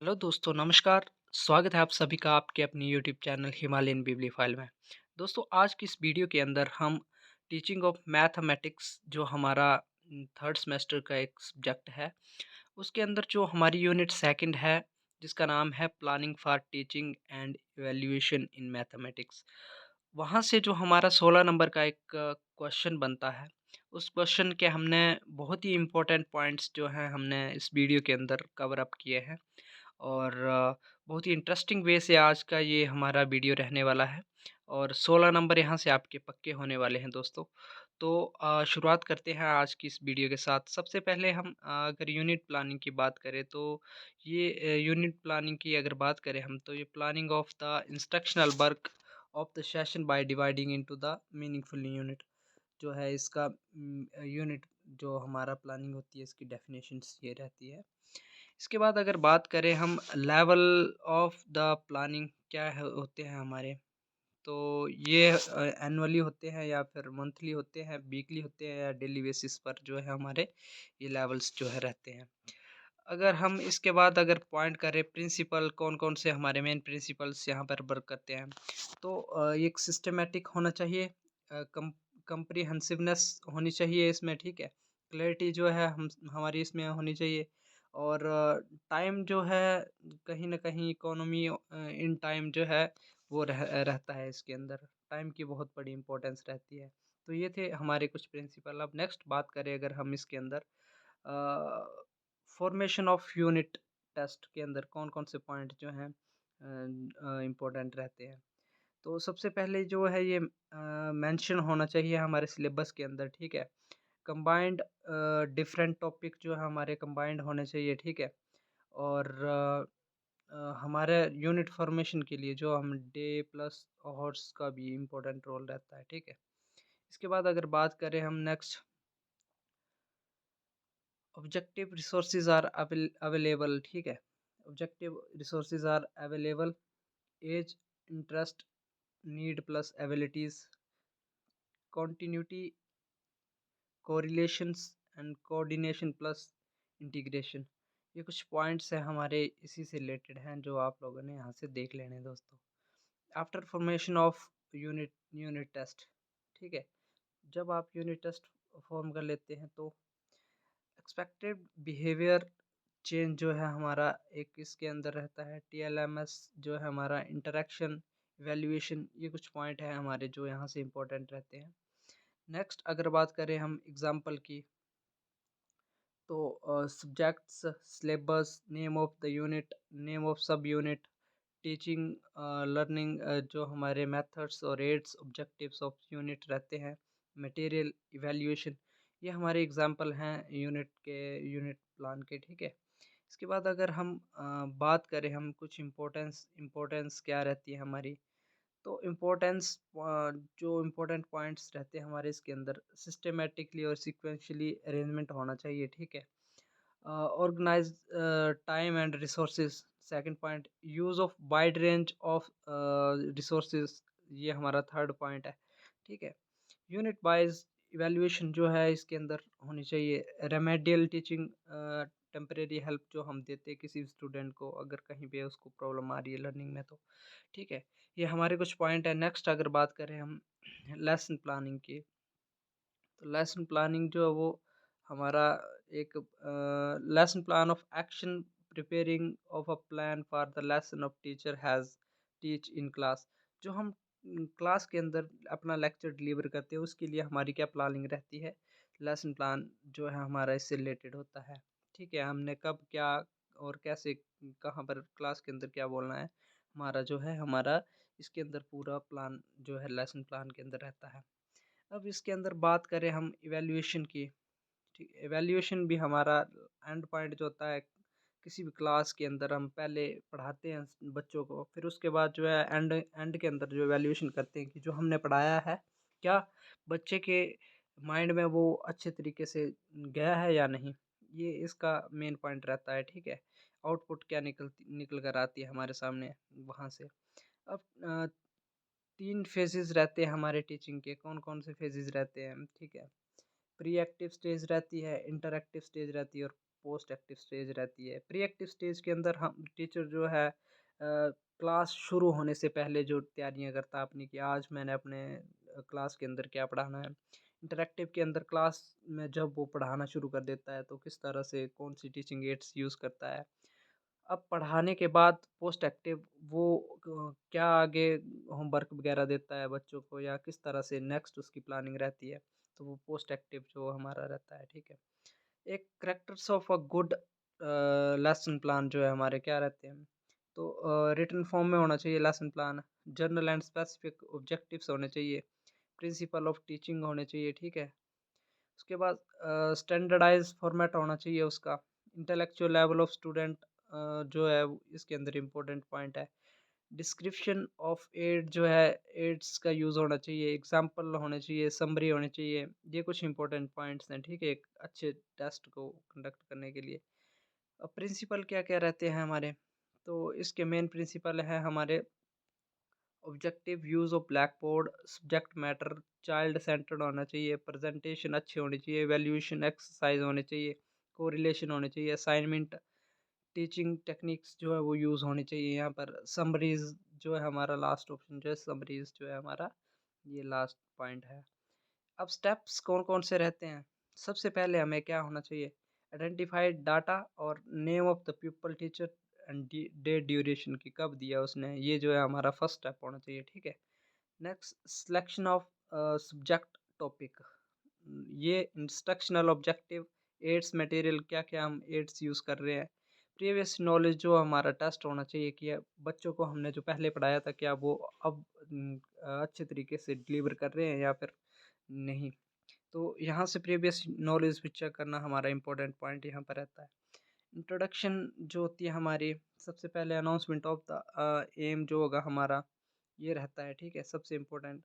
Hello दोस्तों, नमस्कार। स्वागत है आप सभी का आपके अपनी यूट्यूब चैनल हिमालयन बिबलीफाइल में। दोस्तों, आज की इस वीडियो के अंदर हम टीचिंग ऑफ मैथमेटिक्स जो हमारा थर्ड सेमेस्टर का एक सब्जेक्ट है, उसके अंदर जो हमारी यूनिट सेकंड है, जिसका नाम है planning for teaching and evaluation in mathematics. वहाँ से जो हमारा 16 नंबर का एक क्वेश्चन बनता है, उस क्वेश्चन के हमने बहुत ही इम्पोर्टेंट पॉइंट्स जो हैं हमने इस वीडियो के अंदर कवर अप किए हैं। और बहुत ही इंटरेस्टिंग वे से आज का ये हमारा वीडियो रहने वाला है और 16 नंबर यहाँ से आपके पक्के होने वाले हैं दोस्तों। तो शुरुआत करते हैं आज की इस वीडियो के साथ। सबसे पहले हम अगर यूनिट प्लानिंग की बात करें तो ये यूनिट प्लानिंग की अगर बात करें हम तो ये planning of the instructional work of the session by dividing into the meaningful unit जो है इसका यूनिट जो हमारा प्लानिंग होती है इसकी डेफिनेशंस ये रहती है। इसके बाद अगर बात करें हम लेवल ऑफ द प्लानिंग क्या है होते हैं हमारे, तो ये एनुअली होते हैं या फिर मंथली होते हैं, वीकली होते हैं या डेली बेसिस पर जो है हमारे ये लेवल्स जो है रहते हैं। अगर हम इसके बाद अगर पॉइंट करें प्रिंसिपल कौन-कौन से हमारे मेन प्रिंसिपल्स यहाँ पर वर्क करते हैं, तो एक सिस्टमैटिक होना चाहिए, कम्प्रिहेंसिवनेस होनी चाहिए इसमें, ठीक है? क्लैरिटी जो है हम हमारी इसमें होनी चाहिए और टाइम जो है कहीं न कहीं इकोनॉमी इन टाइम जो है वो रहता है इसके अंदर। टाइम की बहुत बड़ी इम्पोर्टेंस रहती है। तो ये थे हमारे कुछ प्रिंसिपल। अब नेक्स्ट बात करें अगर हम इसके अंदर फॉर्मेशन ऑफ यूनिट टेस्ट के अंदर कौन-कौन से पॉइंट जो हैं इम्पोर्टेंट रहते हैं। तो सबसे पहले जो है ये मेंशन होना चाहिए हमारे सिलेबस के अंदर, ठीक है? कंबाइंड डिफरेंट टॉपिक जो है हमारे कंबाइंड होने चाहिए, ठीक है? और हमारे यूनिट फॉर्मेशन के लिए जो हम डे प्लस हॉर्स का भी इम्पोर्टेंट रोल रहता है, ठीक है? इसके बाद अगर बात करें हम next, objective resources are available, ठीक है? Objective resources are available, age, interest, need plus abilities, continuity, correlations and coordination plus integration. ये कुछ पॉइंट्स हैं हमारे इसी से रिलेटेड हैं जो आप लोगों ने यहाँ से देख लेने हैं दोस्तों। After formation of unit unit test, ठीक है? जब आप यूनिट टेस्ट फॉर्म कर लेते हैं तो एक्सपेक्टेड बिहेवियर चेंज जो है हमारा एक इसके अंदर रहता है। टीएलएमएस जो है हमारा इंटरेक्शन वैल्यूएशन, ये कुछ पॉइंट है हमारे जो यहाँ से इम्पोर्टेंट रहते हैं। नेक्स्ट अगर बात करें हम एग्जांपल की, तो subjects, syllabus, name of the unit, name of सब यूनिट, टीचिंग, लर्निंग, जो हमारे मेथड्स और एड्स ऑब्जेक्टिव्स ऑफ यूनिट रहते हैं, मटेरियल इवैल्यूएशन, ये हमारे एग्जांपल हैं यूनिट के, यूनिट प्लान के, ठीक है? इसके बाद अगर हम बात करें हम कुछ इम्पोर्टेंस इम्पोर्टेंस क्या रहती है हमारी, तो इम्पोर्टेंस जो इम्पोर्टेंट पॉइंट्स रहते हैं हमारे इसके अंदर सिस्टमेटिकली और सिक्वेंशली अरेंजमेंट होना चाहिए, ठीक है? Organize time and resources, second point use of wide range of resources, ये हमारा थर्ड पॉइंट है, ठीक है? यूनिट वाइज इवैल्यूएशन जो है इसके अंदर होनी चाहिए। रेमेडियल टीचिंग, टेम्परेरी हेल्प जो हम देते हैं किसी स्टूडेंट को अगर कहीं पे उसको प्रॉब्लम आ रही है लर्निंग में, तो ठीक है? ये हमारे कुछ पॉइंट है। नेक्स्ट अगर बात करें हम लेसन प्लानिंग की, तो लेसन प्लानिंग जो है वो हमारा एक lesson plan of action, preparing of a plan for the lesson of teacher has teach in class. जो हम क्लास के अंदर अपना लेक्चर डिलीवर करते हैं उसके लिए हमारी क्या प्लानिंग रहती है, लेसन प्लान जो है हमारा इससे रिलेटेड होता है, ठीक है? हमने कब क्या और कैसे कहाँ पर क्लास के अंदर क्या बोलना है, हमारा जो है हमारा इसके अंदर पूरा प्लान जो है लेसन प्लान के अंदर रहता है। अब इसके अंदर बात करें हम इवैल्यूएशन की, ठीक, इवैल्यूएशन भी हमारा एंड पॉइंट जो होता है किसी भी क्लास के अंदर, हम पहले पढ़ाते हैं बच्चों को, फिर उसके बाद जो है एंड एंड के अंदर जो इवैल्यूएशन करते हैं कि जो हमने पढ़ाया है क्या बच्चे के माइंड में वो अच्छे तरीके से गया है या नहीं, ये इसका मेन पॉइंट रहता है, ठीक है? आउटपुट क्या निकल कर आती है हमारे सामने वहाँ से। अब 3 फ़ेजेज़ रहते हैं हमारे टीचिंग के, कौन-कौन से फ़ेजेज़ रहते हैं, ठीक है? प्री एक्टिव स्टेज रहती है, इंटरएक्टिव स्टेज रहती है और पोस्ट एक्टिव स्टेज रहती है। प्री एक्टिव स्टेज के अंदर हम टीचर जो है क्लास शुरू होने से पहले जो तैयारियां करता है अपनी कि आज मैंने अपने क्लास के अंदर क्या पढ़ाना है। इंटरेक्टिव के अंदर क्लास में जब वो पढ़ाना शुरू कर देता है तो किस तरह से कौन सी टीचिंग एड्स यूज़ करता है। अब पढ़ाने के बाद पोस्ट एक्टिव वो क्या आगे होमवर्क वगैरह देता है बच्चों को या किस तरह से नेक्स्ट उसकी प्लानिंग रहती है, तो वो पोस्ट एक्टिव जो हमारा रहता है, ठीक है। एक characters of a good lesson plan जो है हमारे क्या रहते हैं, तो रिटन फॉर्म में होना चाहिए lesson plan, journal and specific objectives होने चाहिए, प्रिंसिपल ऑफ टीचिंग होने चाहिए, ठीक है। उसके बाद स्टैंडर्डाइज फॉर्मेट होना चाहिए उसका, इंटेलेक्चुअल लेवल ऑफ स्टूडेंट जो है इसके अंदर इम्पोर्टेंट पॉइंट है। डिस्क्रिप्शन ऑफ एड जो है एड्स का यूज़ होना चाहिए, एग्जाम्पल होने चाहिए, समरी होनी चाहिए। ये कुछ इंपॉर्टेंट पॉइंट्स हैं, ठीक है, एक अच्छे टेस्ट को कंडक्ट करने के लिए। अब प्रिंसिपल क्या क्या रहते हैं हमारे, तो इसके मेन प्रिंसिपल है हमारे objective use of black board, subject matter child centred होना चाहिए, प्रेजेंटेशन अच्छी होनी चाहिए, वैल्यूएशन एक्सरसाइज होने चाहिए, कोरिलेशन होने चाहिए, असाइनमेंट, टीचिंग टेक्निक्स जो है वो यूज़ होनी चाहिए। यहाँ पर समरीज जो है हमारा लास्ट ऑप्शन जो है समरीज जो है हमारा ये लास्ट पॉइंट है। अब स्टेप्स कौन कौन से रहते हैं, सबसे पहले हमें क्या होना चाहिए, आइडेंटिफाइड डाटा और name of the people teacher and day duration की कब दिया उसने, ये जो है हमारा फर्स्ट स्टेप होना चाहिए, ठीक है। Next selection of subject topic, ये इंस्ट्रक्शनल ऑब्जेक्टिव, एड्स मटेरियल क्या क्या हम एड्स यूज़ कर रहे हैं, प्रीवियस नॉलेज जो हमारा टेस्ट होना चाहिए कि बच्चों को हमने जो पहले पढ़ाया था क्या वो अब अच्छे तरीके से डिलीवर कर रहे हैं या फिर नहीं। तो यहाँ से प्रीवियस नॉलेज भी चेक करना हमारा इम्पोर्टेंट पॉइंट यहाँ पर रहता है। इंट्रोडक्शन जो होती है हमारी, सबसे पहले अनाउंसमेंट ऑफ द एम जो होगा हमारा ये रहता है, ठीक है, सबसे इम्पोर्टेंट।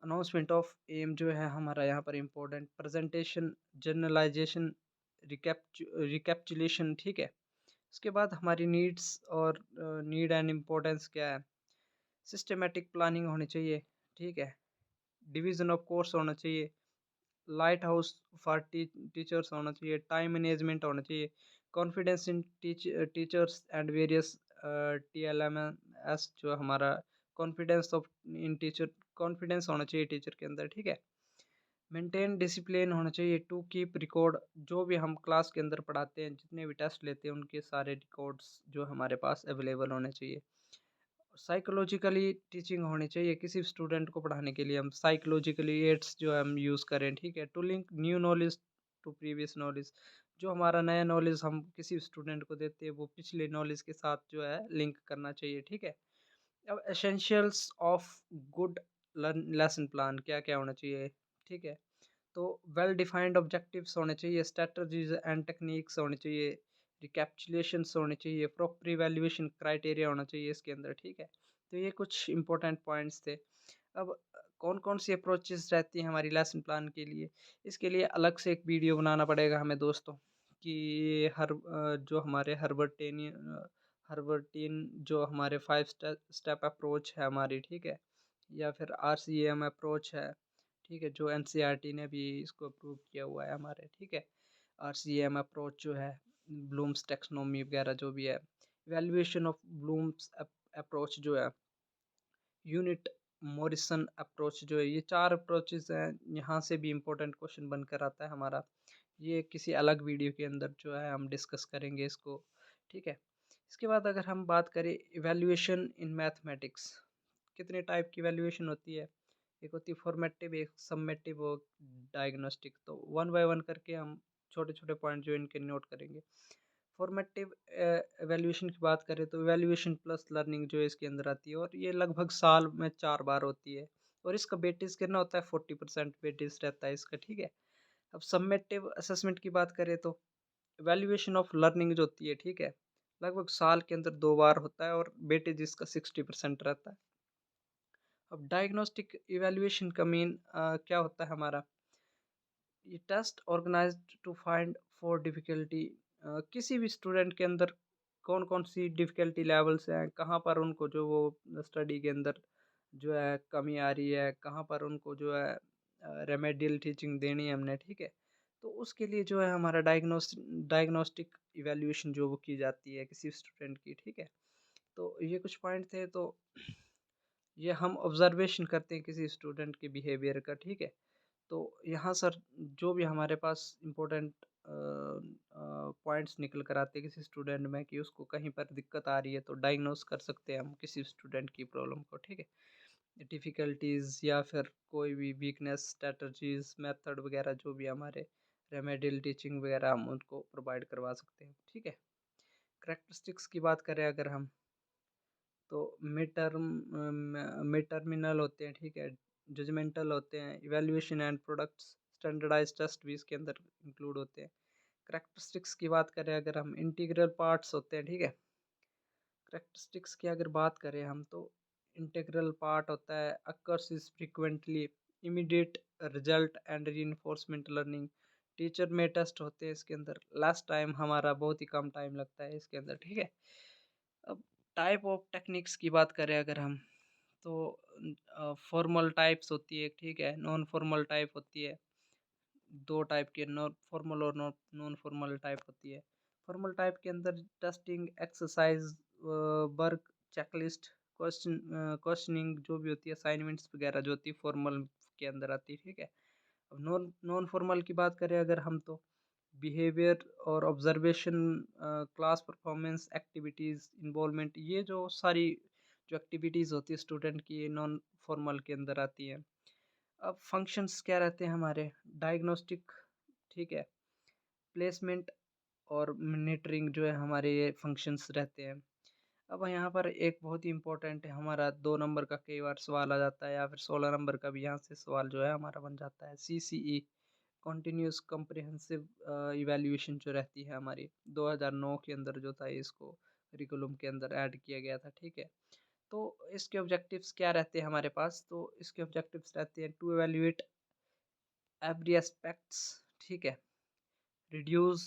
अनाउंसमेंट ऑफ एम जो है हमारा यहाँ पर इम्पोर्टेंट, प्रेजेंटेशन, जर्नलाइजेशन, रिकैप्चुलेशन, ठीक है। उसके बाद हमारी नीड्स और नीड एंड इम्पोर्टेंस क्या है, सिस्टमेटिक प्लानिंग होनी चाहिए, ठीक है, डिवीज़न ऑफ कोर्स होना चाहिए, लाइट हाउस फॉर टीचर्स होना चाहिए, टाइम मैनेजमेंट होना चाहिए, confidence in teachers and various TLMS जो हमारा confidence of in teacher, confidence होना चाहिए टीचर के अंदर, ठीक है। मेंटेन डिसिप्लिन होना चाहिए टू कीप रिकॉर्ड, जो भी हम क्लास के अंदर पढ़ाते हैं जितने भी टेस्ट लेते हैं उनके सारे रिकॉर्ड्स जो हमारे पास अवेलेबल होने चाहिए। साइकोलॉजिकली टीचिंग होनी चाहिए, किसी भी स्टूडेंट को पढ़ाने के लिए हम साइकोलॉजिकली एड्स जो है हम यूज़ करें, ठीक है। To link new knowledge to previous knowledge, जो हमारा नया नॉलेज हम किसी स्टूडेंट को देते हैं वो पिछले नॉलेज के साथ जो है लिंक करना चाहिए, ठीक है। अब essentials of good lesson plan क्या क्या होना चाहिए, ठीक है, तो वेल डिफाइंड ऑब्जेक्टिव्स होने चाहिए, स्ट्रेटजीज एंड टेक्निक्स होने चाहिए, रिकैप्चुलेशंस होने चाहिए, प्रॉपर इवैल्यूएशन क्राइटेरिया होना चाहिए इसके अंदर, ठीक है। तो ये कुछ इंपॉर्टेंट पॉइंट्स थे। अब कौन कौन सी अप्रोचेस रहती हैं हमारी लेसन प्लान के लिए, इसके लिए अलग से एक वीडियो बनाना पड़ेगा हमें दोस्तों, कि जो हमारे हर्बर्टियन जो हमारे 5 स्टेप अप्रोच है हमारी, ठीक है, या फिर RCM अप्रोच है, ठीक है, जो NCERT ने भी इसको अप्रूव किया हुआ है हमारे, ठीक है। RCM अप्रोच जो है, ब्लूम्स टेक्सोनोमी वगैरह जो भी है, वैल्यूएशन ऑफ ब्लूम्स अप्रोच जो है, यूनिट मॉरिसन अप्रोच जो है, ये 4 अप्रोचेस हैं, यहाँ से भी इम्पोर्टेंट क्वेश्चन बनकर आता है हमारा। ये किसी अलग वीडियो के अंदर जो है हम डिस्कस करेंगे इसको, ठीक है। इसके बाद अगर हम बात करें इवैल्यूएशन इन मैथमेटिक्स, कितने टाइप की इवैल्यूएशन होती है, एक होती है फॉर्मेटिव, एक सबमेटिव और डायग्नोस्टिक। तो वन बाय वन करके हम छोटे छोटे पॉइंट जो इनके नोट करेंगे। फॉर्मेटिव एवेल्यूएशन की बात करें तो एवेल्यूएशन प्लस लर्निंग जो है इसके अंदर आती है, और ये लगभग साल में 4 बार होती है, और इसका वेटेज कितना होता है, 40% वेटेज रहता है इसका, ठीक है। अब सबमेटिव असेसमेंट की बात करें तो एवेल्यूएशन ऑफ लर्निंग जो होती है, ठीक है, लगभग साल के अंदर 2 बार होता है और वेटेज इसका 60% रहता है। अब डायग्नोस्टिक इवैल्यूएशन का मेन क्या होता है हमारा, ये test organized to find for difficulty, किसी भी स्टूडेंट के अंदर कौन कौन सी डिफ़िकल्टी लेवल्स हैं, कहाँ पर उनको जो वो स्टडी के अंदर जो है कमी आ रही है, कहाँ पर उनको जो है रेमेडियल टीचिंग देनी है हमने, ठीक है। तो उसके लिए जो है हमारा डायग्नोस्टिक इवैल्यूएशन जो वो की जाती है किसी स्टूडेंट की, ठीक है? तो ये कुछ पॉइंट थे, तो ये हम ऑब्जर्वेशन करते हैं किसी स्टूडेंट के बिहेवियर का, ठीक है? तो यहाँ सर जो भी हमारे पास इम्पोर्टेंट पॉइंट्स निकल कर आते हैं किसी स्टूडेंट में कि उसको कहीं पर दिक्कत आ रही है, तो डायग्नोस कर सकते हैं हम किसी स्टूडेंट की प्रॉब्लम को, ठीक है? डिफ़िकल्टीज़ या फिर कोई भी वीकनेस, स्ट्रैटेजीज़, मेथड वगैरह जो भी हमारे रेमेडियल टीचिंग वगैरह हम उनको प्रोवाइड करवा सकते हैं, ठीक है? करैक्टरिस्टिक्स की बात करें अगर हम, तो मिड टर्मिनल होते हैं, ठीक है? जजमेंटल होते हैं, evaluation and products, standardized test भी इसके अंदर इंक्लूड होते हैं। करैक्टरिस्टिक्स की बात करें अगर हम, इंटीग्रल पार्ट्स होते हैं, ठीक है? करैक्टरिस्टिक्स की अगर बात करें हम, तो इंटीग्रल पार्ट होता है occurs is frequently, immediate result and reinforcement learning. Teacher में टेस्ट होते हैं इसके अंदर, लास्ट टाइम हमारा बहुत ही कम टाइम लगता है इसके अंदर, ठीक है? अब टाइप ऑफ टेक्निक्स की बात करें अगर हम, तो फॉर्मल टाइप्स होती है, ठीक है? नॉन फॉर्मल टाइप होती है। 2 टाइप की नॉन फॉर्मल और नॉन फॉर्मल टाइप होती है। फॉर्मल टाइप के अंदर testing, exercise, work, checklist, questioning जो भी होती है, असाइनमेंट्स वगैरह जो होती है फॉर्मल के अंदर आती है, ठीक है? अब नॉन नॉन फॉर्मल की बात करें अगर हम, तो बिहेवियर और observation, class performance, activities, involvement, ये जो सारी जो एक्टिविटीज़ होती है स्टूडेंट की, ये नॉन फॉर्मल के अंदर आती हैं। अब फंक्शंस क्या रहते हैं हमारे, डायग्नोस्टिक, ठीक है? प्लेसमेंट और मॉनिटरिंग जो है हमारे ये फंक्शंस रहते हैं। अब यहाँ पर एक बहुत ही इम्पोर्टेंट है हमारा, 2 नंबर का कई बार सवाल आ जाता है या फिर 16 नंबर का भी यहाँ से सवाल जो है हमारा बन जाता है। सीसीई, कंटीन्यूअस कॉम्प्रिहेंसिव इवैल्यूएशन जो रहती है हमारी, 2009 के अंदर जो था इसको करिकुलम के अंदर ऐड किया गया था, ठीक है? तो इसके ऑब्जेक्टिव्स क्या रहते हैं हमारे पास, तो इसके ऑब्जेक्टिव्स रहते हैं टू इवैल्यूएट एवरी एस्पेक्ट्स, ठीक है? रिड्यूस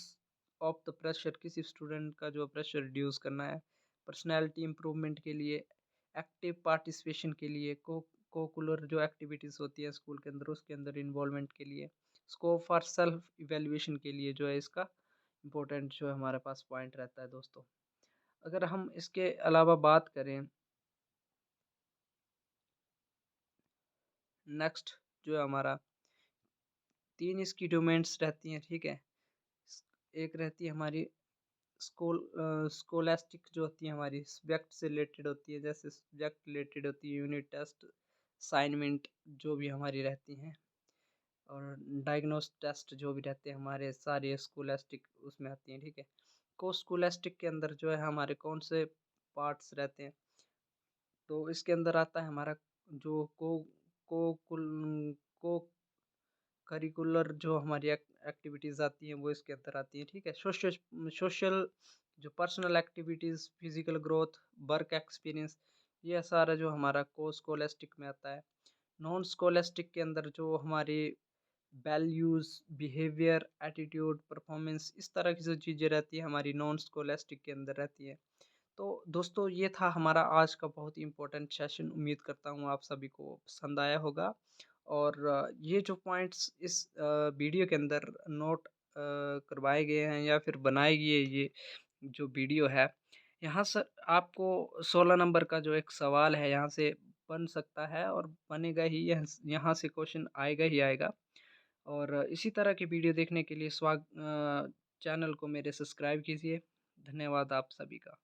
ऑफ द प्रेशर, किसी स्टूडेंट का जो प्रेशर रिड्यूस करना है। पर्सनैलिटी इम्प्रूवमेंट के लिए, एक्टिव पार्टिसिपेशन के लिए, कोकुलर जो एक्टिविटीज़ होती है स्कूल के अंदर उसके अंदर इन्वॉल्वमेंट के लिए, स्कोप फॉर सेल्फ इवेल्युएशन के लिए जो है इसका इम्पोर्टेंट जो हमारे पास पॉइंट रहता है दोस्तों। अगर हम इसके अलावा बात करें, नेक्स्ट जो है हमारा, 3 इसकी डोमेन्स रहती हैं, ठीक है? एक रहती है हमारी स्कोलास्टिक जो होती है हमारी सब्जेक्ट से रिलेटेड होती है, जैसे सब्जेक्ट रिलेटेड होती है, यूनिट टेस्ट, असाइनमेंट जो भी हमारी रहती हैं, और डायग्नोस टेस्ट जो भी रहते हैं हमारे सारे स्कोलास्टिक उसमें आती हैं, ठीक है? को स्कोलास्टिक के अंदर जो है हमारे कौन से पार्ट्स रहते हैं, तो इसके अंदर आता है हमारा जो को कुल को करिकुलर जो हमारी एक्टिविटीज़ आती हैं वो इसके अंदर आती हैं, ठीक है? सोशल जो personal activities, physical growth, work experience, ये सारा जो हमारा को स्कोलास्टिक में आता है। नॉन स्कोलास्टिक के अंदर जो हमारी वैल्यूज़, बिहेवियर, एटीट्यूड, परफॉर्मेंस, इस तरह की जो चीज़ें रहती हैं हमारी नॉन स्कोलास्टिक के अंदर रहती हैं। तो दोस्तों ये था हमारा आज का बहुत ही इम्पोर्टेंट सेशन, उम्मीद करता हूँ आप सभी को पसंद आया होगा। और ये जो पॉइंट्स इस वीडियो के अंदर नोट करवाए गए हैं या फिर बनाई गई है ये जो वीडियो है, यहाँ से आपको 16 नंबर का जो एक सवाल है यहाँ से बन सकता है और बनेगा ही, यहाँ से क्वेश्चन आएगा ही आएगा। और इसी तरह की वीडियो देखने के लिए चैनल को मेरे सब्सक्राइब कीजिए। धन्यवाद आप सभी का।